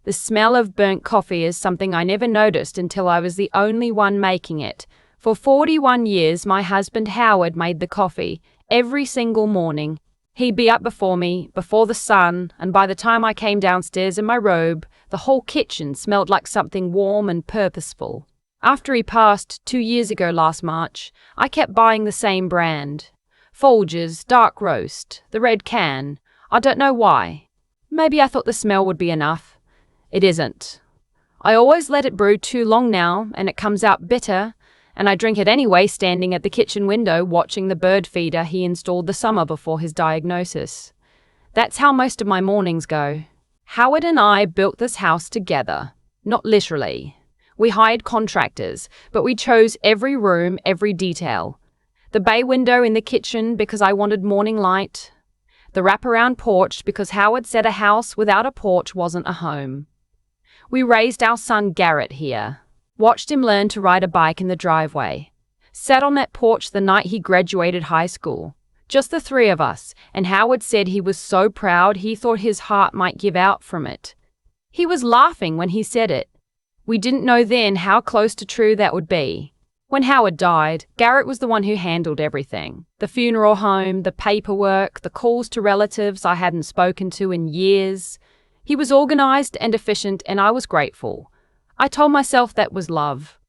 The smell of burnt coffee is something I never noticed until I was the only one making it. For 41 years, my husband Howard made the coffee every single morning. He'd be up before me, before the sun, and by the time I came downstairs in my robe, the whole kitchen smelled like something warm and purposeful. After he passed 2 years ago last March, I kept buying the same brand. Folgers, dark roast, the red can. I don't know why. Maybe I thought the smell would be enough. It isn't. I always let it brew too long now, and it comes out bitter, and I drink it anyway standing at the kitchen window watching the bird feeder he installed the summer before his diagnosis. That's how most of my mornings go. Howard and I built this house together. Not literally. We hired contractors, but we chose every room, every detail. The bay window in the kitchen because I wanted morning light. The wraparound porch because Howard said a house without a porch wasn't a home. We raised our son Garrett here. Watched him learn to ride a bike in the driveway. Sat on that porch the night he graduated high school. Just the three of us, and Howard said he was so proud he thought his heart might give out from it. He was laughing when he said it. We didn't know then how close to true that would be. When Howard died, Garrett was the one who handled everything. The funeral home, the paperwork, the calls to relatives I hadn't spoken to in years. He was organized and efficient, and I was grateful. I told myself that was love.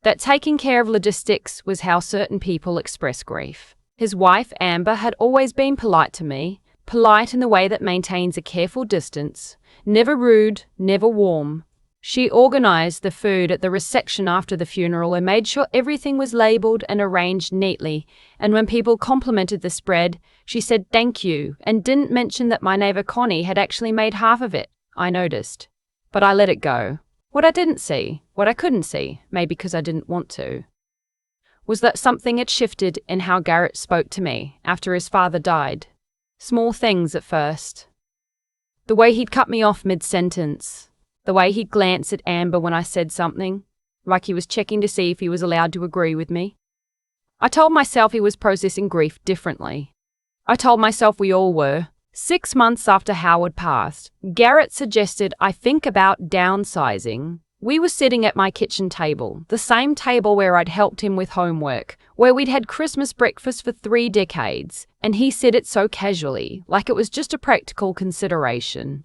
That taking care of logistics was how certain people express grief. His wife, Amber, had always been polite to me, polite in the way that maintains a careful distance, never rude, never warm. She organized the food at the reception after the funeral and made sure everything was labeled and arranged neatly, and when people complimented the spread, she said thank you and didn't mention that my neighbor Connie had actually made half of it. I noticed. But I let it go. What I didn't see, what I couldn't see, maybe because I didn't want to, was that something had shifted in how Garrett spoke to me after his father died. Small things at first. The way he'd cut me off mid-sentence. The way he'd glance at Amber when I said something, like he was checking to see if he was allowed to agree with me. I told myself he was processing grief differently. I told myself we all were. 6 months after Howard passed, Garrett suggested I think about downsizing. We were sitting at my kitchen table, the same table where I'd helped him with homework, where we'd had Christmas breakfast for 3 decades, and he said it so casually, like it was just a practical consideration.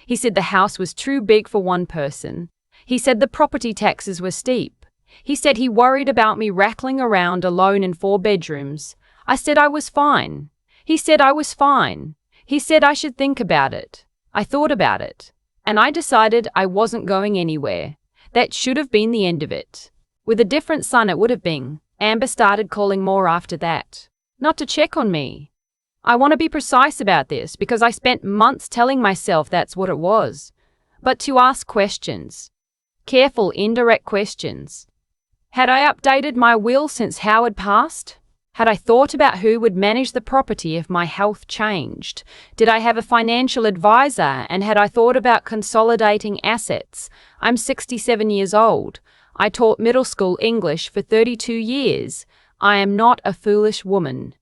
He said the house was too big for one person. He said the property taxes were steep. He said he worried about me rattling around alone in 4 bedrooms. I said I was fine. He said I was fine. He said I should think about it. I thought about it. And I decided I wasn't going anywhere. That should have been the end of it. With a different son it would have been. Amber started calling more after that. Not to check on me. I want to be precise about this because I spent months telling myself that's what it was. But to ask questions. Careful, indirect questions. Had I updated my will since Howard passed? Had I thought about who would manage the property if my health changed? Did I have a financial advisor, and had I thought about consolidating assets? I'm 67 years old. I taught middle school English for 32 years. I am not a foolish woman.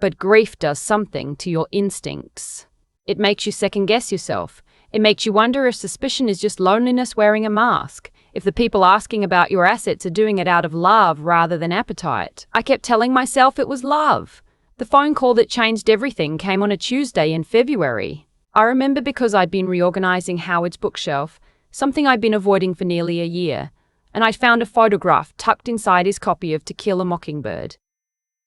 But grief does something to your instincts. It makes you second-guess yourself. It makes you wonder if suspicion is just loneliness wearing a mask. If the people asking about your assets are doing it out of love rather than appetite. I kept telling myself it was love. The phone call that changed everything came on a Tuesday in February. I remember because I'd been reorganizing Howard's bookshelf, something I'd been avoiding for nearly a year, and I'd found a photograph tucked inside his copy of To Kill a Mockingbird.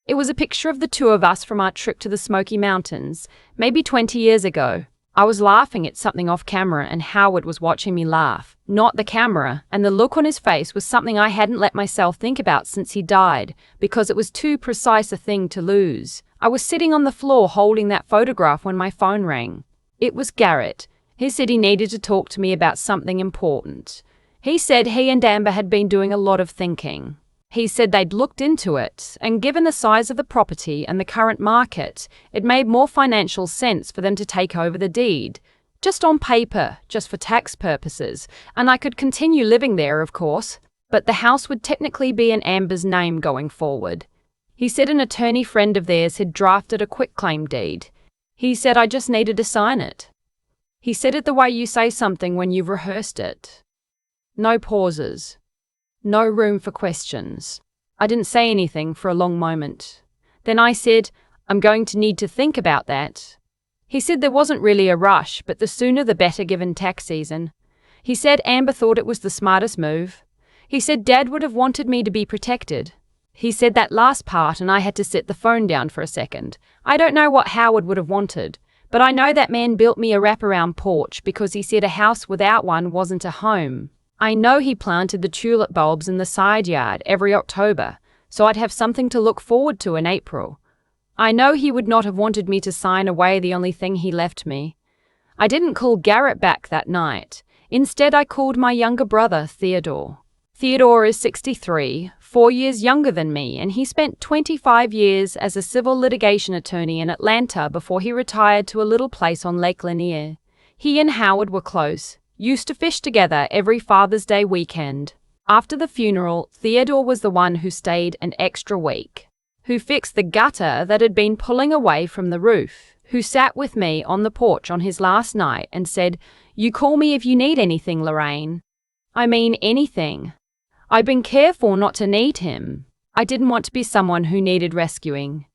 It was a picture of the 2 of us from our trip to the Smoky Mountains, maybe 20 years ago. I was laughing at something off camera and Howard was watching me laugh, not the camera, and the look on his face was something I hadn't let myself think about since he died, because it was too precise a thing to lose. I was sitting on the floor holding that photograph when my phone rang. It was Garrett. He said he needed to talk to me about something important. He said he and Amber had been doing a lot of thinking. He said they'd looked into it, and given the size of the property and the current market, it made more financial sense for them to take over the deed. Just on paper, just for tax purposes, and I could continue living there, of course, but the house would technically be in Amber's name going forward. He said an attorney friend of theirs had drafted a quitclaim deed. He said I just needed to sign it. He said it the way you say something when you've rehearsed it. No pauses. No room for questions. I didn't say anything for a long moment. Then I said, I'm going to need to think about that. He said there wasn't really a rush, but the sooner the better given tax season. He said Amber thought it was the smartest move. He said Dad would have wanted me to be protected. He said that last part and I had to set the phone down for a second. I don't know what Howard would have wanted, but I know that man built me a wraparound porch because he said a house without one wasn't a home. I know he planted the tulip bulbs in the side yard every October, so I'd have something to look forward to in April. I know he would not have wanted me to sign away the only thing he left me. I didn't call Garrett back that night. Instead, I called my younger brother, Theodore. Theodore is 63, 4 years younger than me, and he spent 25 years as a civil litigation attorney in Atlanta before he retired to a little place on Lake Lanier. He and Howard were close, used to fish together every Father's Day weekend. After the funeral, Theodore was the one who stayed an extra week, who fixed the gutter that had been pulling away from the roof, who sat with me on the porch on his last night and said, "You call me if you need anything, Lorraine." I mean anything. I'd been careful not to need him. I didn't want to be someone who needed rescuing.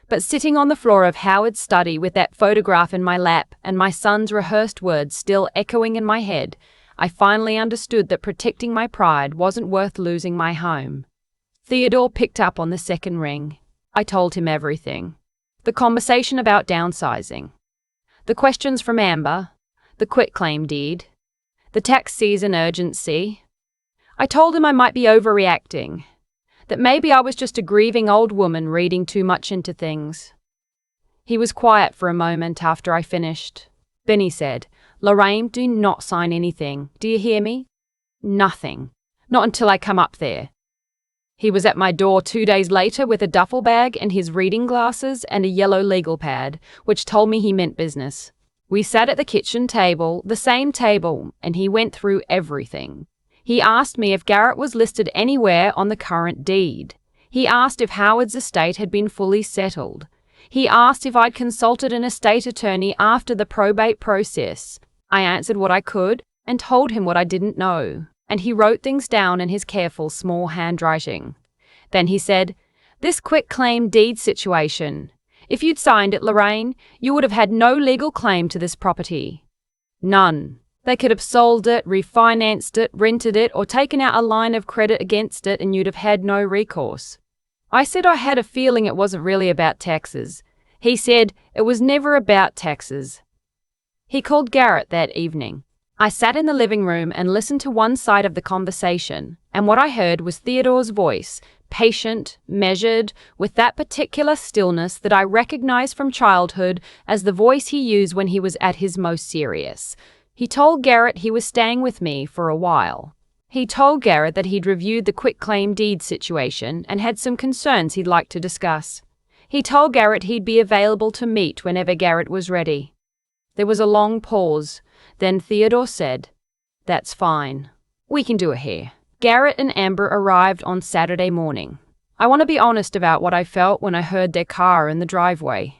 But sitting on the floor of Howard's study with that photograph in my lap and my son's rehearsed words still echoing in my head, I finally understood that protecting my pride wasn't worth losing my home. Theodore picked up on the second ring. I told him everything. The conversation about downsizing. The questions from Amber. The quitclaim deed. The tax season urgency. I told him I might be overreacting, that maybe I was just a grieving old woman reading too much into things. He was quiet for a moment after I finished. Then he said, "Lorraine, do not sign anything. Do you hear me? Nothing. Not until I come up there." He was at my door 2 days later with a duffel bag and his reading glasses and a yellow legal pad, which told me he meant business. We sat at the kitchen table, the same table, and he went through everything. He asked me if Garrett was listed anywhere on the current deed. He asked if Howard's estate had been fully settled. He asked if I'd consulted an estate attorney after the probate process. I answered what I could and told him what I didn't know, and he wrote things down in his careful small handwriting. Then he said, "This quitclaim deed situation. If you'd signed it, Lorraine, you would have had no legal claim to this property. None. They could have sold it, refinanced it, rented it, or taken out a line of credit against it and you'd have had no recourse." I said I had a feeling it wasn't really about taxes. He said it was never about taxes. He called Garrett that evening. I sat in the living room and listened to one side of the conversation, and what I heard was Theodore's voice, patient, measured, with that particular stillness that I recognized from childhood as the voice he used when he was at his most serious. He told Garrett he was staying with me for a while. He told Garrett that he'd reviewed the quitclaim deed situation and had some concerns he'd like to discuss. He told Garrett he'd be available to meet whenever Garrett was ready. There was a long pause. Then Theodore said, "That's fine. We can do it here." Garrett and Amber arrived on Saturday morning. I want to be honest about what I felt when I heard their car in the driveway.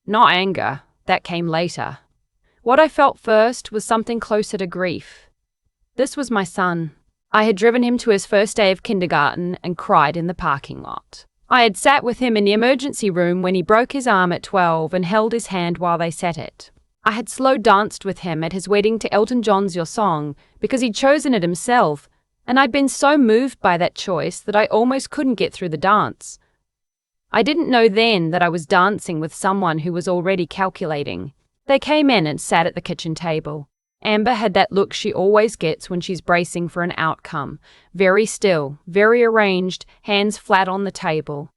Not anger. That came later. What I felt first was something closer to grief. This was my son. I had driven him to his first day of kindergarten and cried in the parking lot. I had sat with him in the emergency room when he broke his arm at 12 and held his hand while they set it. I had slow danced with him at his wedding to Elton John's Your Song because he'd chosen it himself, and I'd been so moved by that choice that I almost couldn't get through the dance. I didn't know then that I was dancing with someone who was already calculating. They came in and sat at the kitchen table. Amber had that look she always gets when she's bracing for an outcome. Very still, very arranged, hands flat on the table.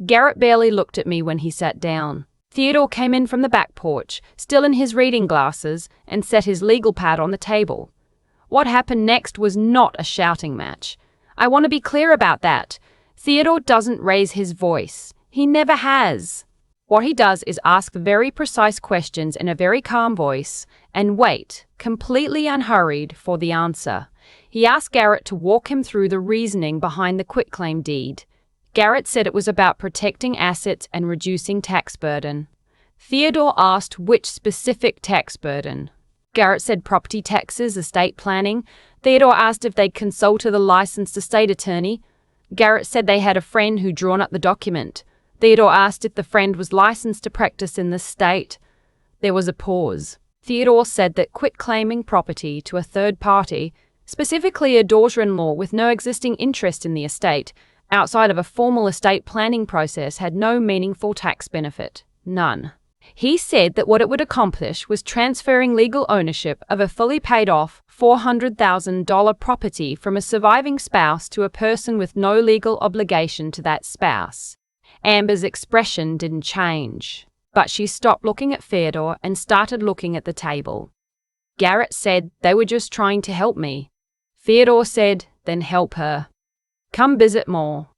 Garrett barely looked at me when he sat down. Theodore came in from the back porch, still in his reading glasses, and set his legal pad on the table. What happened next was not a shouting match. I want to be clear about that. Theodore doesn't raise his voice. He never has. What he does is ask very precise questions in a very calm voice and wait, completely unhurried, for the answer. He asked Garrett to walk him through the reasoning behind the quitclaim deed. Garrett said it was about protecting assets and reducing tax burden. Theodore asked which specific tax burden. Garrett said property taxes, estate planning. Theodore asked if they'd consulted the licensed estate attorney. Garrett said they had a friend who'd drawn up the document. Theodore asked if the friend was licensed to practice in the state. There was a pause. Theodore said that quitclaiming property to a third party, specifically a daughter-in-law with no existing interest in the estate, outside of a formal estate planning process had no meaningful tax benefit. None. He said that what it would accomplish was transferring legal ownership of a fully paid-off $400,000 property from a surviving spouse to a person with no legal obligation to that spouse. Amber's expression didn't change, but she stopped looking at Theodore and started looking at the table. Garrett said they were just trying to help me. Theodore said, then help her. Come visit more.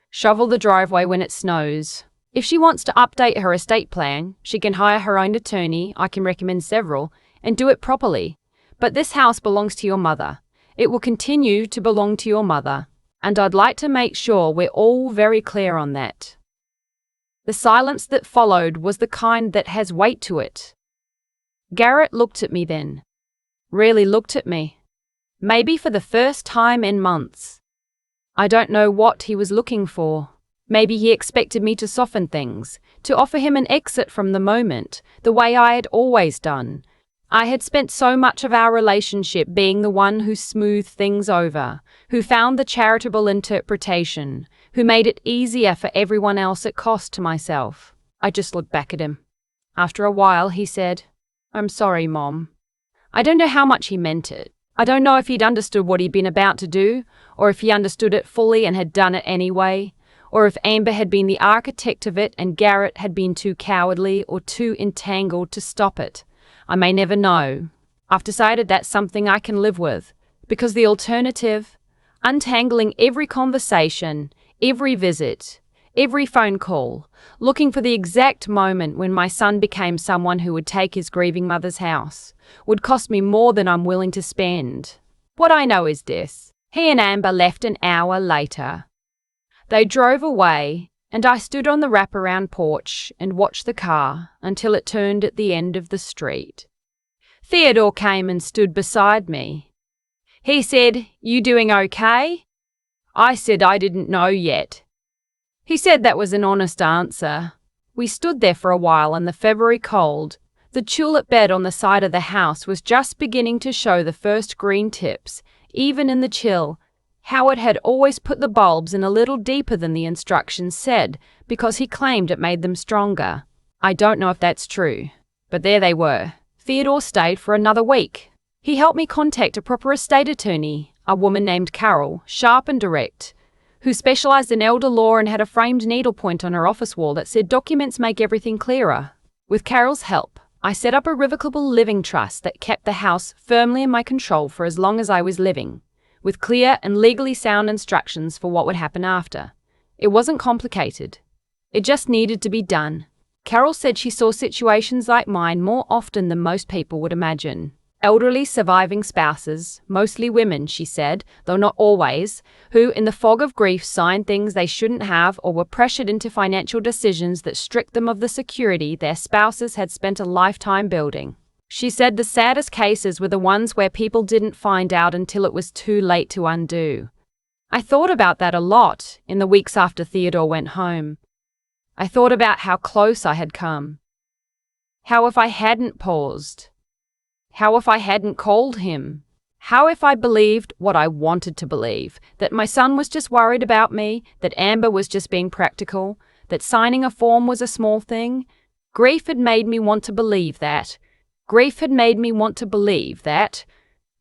Shovel the driveway when it snows. If she wants to update her estate plan, she can hire her own attorney, I can recommend several, and do it properly. But this house belongs to your mother. It will continue to belong to your mother, and I'd like to make sure we're all very clear on that. The silence that followed was the kind that has weight to it. Garrett looked at me then. Really looked at me. Maybe for the first time in months. I don't know what he was looking for. Maybe he expected me to soften things, to offer him an exit from the moment, the way I had always done. I had spent so much of our relationship being the one who smoothed things over, who found the charitable interpretation, who made it easier for everyone else at cost to myself. I just looked back at him. After a while, he said, "I'm sorry, Mom." I don't know how much he meant it. I don't know if he'd understood what he'd been about to do, or if he understood it fully and had done it anyway, or if Amber had been the architect of it and Garrett had been too cowardly or too entangled to stop it. I may never know. I've decided that's something I can live with, because the alternative, untangling every conversation, every visit, every phone call, looking for the exact moment when my son became someone who would take his grieving mother's house, would cost me more than I'm willing to spend. What I know is this. He and Amber left an hour later. They drove away, and I stood on the wraparound porch and watched the car until it turned at the end of the street. Theodore came and stood beside me. He said, "You doing okay?" I said I didn't know yet. He said that was an honest answer. We stood there for a while in the February cold. The tulip bed on the side of the house was just beginning to show the first green tips, even in the chill. Howard had always put the bulbs in a little deeper than the instructions said, because he claimed it made them stronger. I don't know if that's true, but there they were. Theodore stayed for another week. He helped me contact a proper estate attorney, a woman named Carol, sharp and direct, who specialized in elder law and had a framed needlepoint on her office wall that said documents make everything clearer. With Carol's help, I set up a revocable living trust that kept the house firmly in my control for as long as I was living, with clear and legally sound instructions for what would happen after. It wasn't complicated. It just needed to be done. Carol said she saw situations like mine more often than most people would imagine. Elderly surviving spouses, mostly women, she said, though not always, who in the fog of grief signed things they shouldn't have or were pressured into financial decisions that stripped them of the security their spouses had spent a lifetime building. She said the saddest cases were the ones where people didn't find out until it was too late to undo. I thought about that a lot in the weeks after Theodore went home. I thought about how close I had come. How if I hadn't paused? How if I hadn't called him? How if I believed what I wanted to believe, that my son was just worried about me, that Amber was just being practical, that signing a form was a small thing? Grief had made me want to believe that. Grief had made me want to believe that.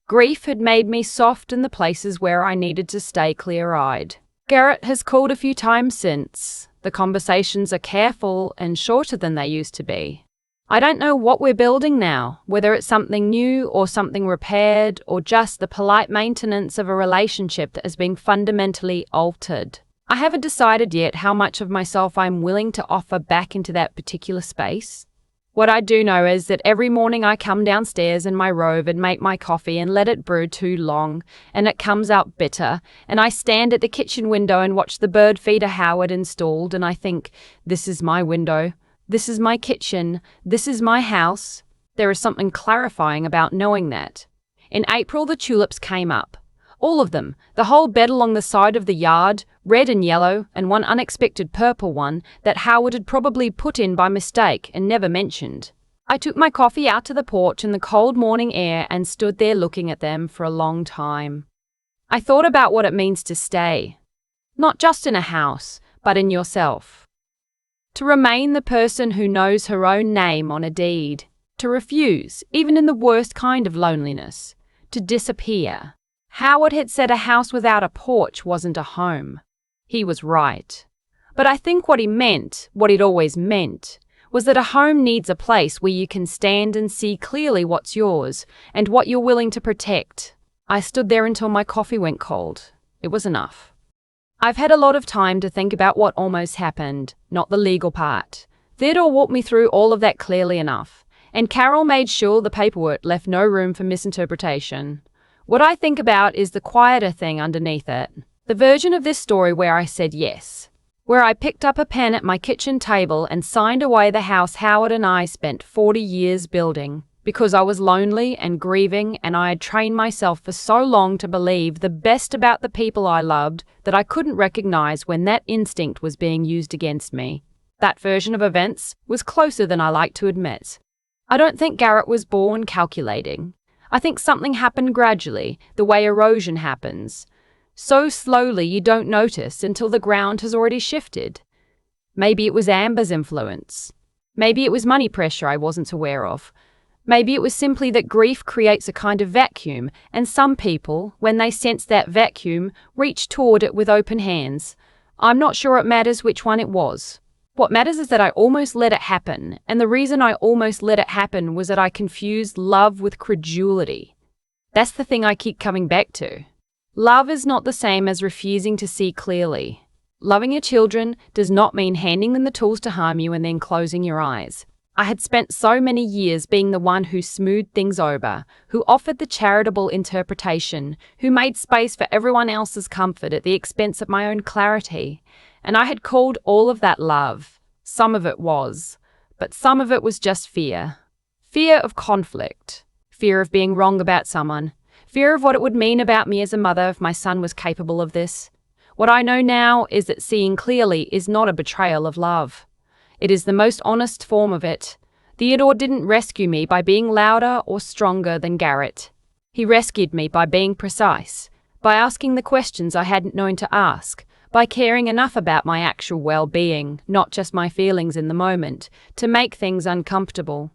Grief had made me soft in the places where I needed to stay clear-eyed. Garrett has called a few times since. The conversations are careful and shorter than they used to be. I don't know what we're building now, whether it's something new or something repaired or just the polite maintenance of a relationship that has been fundamentally altered. I haven't decided yet how much of myself I'm willing to offer back into that particular space. What I do know is that every morning I come downstairs in my robe and make my coffee and let it brew too long, and it comes out bitter, and I stand at the kitchen window and watch the bird feeder Howard installed, and I think, this is my window. This is my kitchen. This is my house. There is something clarifying about knowing that. In April, the tulips came up. All of them, the whole bed along the side of the yard, red and yellow, and one unexpected purple one that Howard had probably put in by mistake and never mentioned. I took my coffee out to the porch in the cold morning air and stood there looking at them for a long time. I thought about what it means to stay. Not just in a house, but in yourself. To remain the person who knows her own name on a deed. To refuse, even in the worst kind of loneliness. To disappear. Howard had said a house without a porch wasn't a home. He was right. But I think what he meant, what he'd always meant, was that a home needs a place where you can stand and see clearly what's yours and what you're willing to protect. I stood there until my coffee went cold. It was enough. I've had a lot of time to think about what almost happened, not the legal part. Theodore walked me through all of that clearly enough, and Carol made sure the paperwork left no room for misinterpretation. What I think about is the quieter thing underneath it. The version of this story where I said yes. Where I picked up a pen at my kitchen table and signed away the house Howard and I spent 40 years building. Because I was lonely and grieving, and I had trained myself for so long to believe the best about the people I loved that I couldn't recognize when that instinct was being used against me. That version of events was closer than I like to admit. I don't think Garrett was born calculating. I think something happened gradually, the way erosion happens. So slowly you don't notice until the ground has already shifted. Maybe it was Amber's influence. Maybe it was money pressure I wasn't aware of. Maybe it was simply that grief creates a kind of vacuum, and some people, when they sense that vacuum, reach toward it with open hands. I'm not sure it matters which one it was. What matters is that I almost let it happen, and the reason I almost let it happen was that I confused love with credulity. That's the thing I keep coming back to. Love is not the same as refusing to see clearly. Loving your children does not mean handing them the tools to harm you and then closing your eyes. I had spent so many years being the one who smoothed things over, who offered the charitable interpretation, who made space for everyone else's comfort at the expense of my own clarity. And I had called all of that love. Some of it was, but some of it was just fear. Fear of conflict. Fear of being wrong about someone. Fear of what it would mean about me as a mother if my son was capable of this. What I know now is that seeing clearly is not a betrayal of love. It is the most honest form of it. Theodore didn't rescue me by being louder or stronger than Garrett. He rescued me by being precise, by asking the questions I hadn't known to ask, by caring enough about my actual well-being, not just my feelings in the moment, to make things uncomfortable.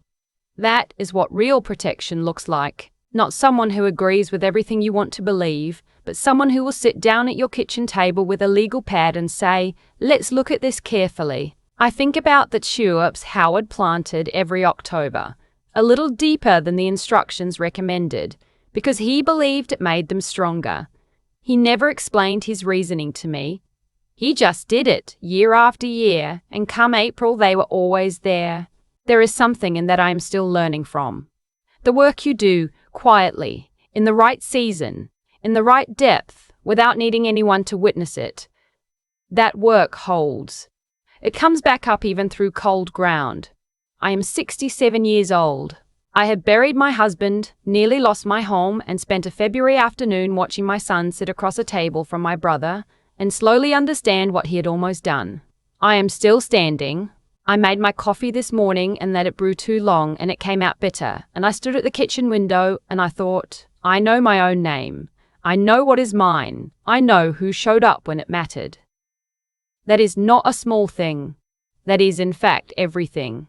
That is what real protection looks like. Not someone who agrees with everything you want to believe, but someone who will sit down at your kitchen table with a legal pad and say, "Let's look at this carefully." I think about the tulips Howard planted every October, a little deeper than the instructions recommended, because he believed it made them stronger. He never explained his reasoning to me. He just did it, year after year, and come April they were always there. There is something in that I am still learning from. The work you do, quietly, in the right season, in the right depth, without needing anyone to witness it. That work holds. It comes back up even through cold ground. I am 67 years old. I had buried my husband, nearly lost my home, and spent a February afternoon watching my son sit across a table from my brother and slowly understand what he had almost done. I am still standing. I made my coffee this morning and let it brew too long and it came out bitter, and I stood at the kitchen window and I thought, I know my own name. I know what is mine. I know who showed up when it mattered. That is not a small thing. That is, in fact, everything.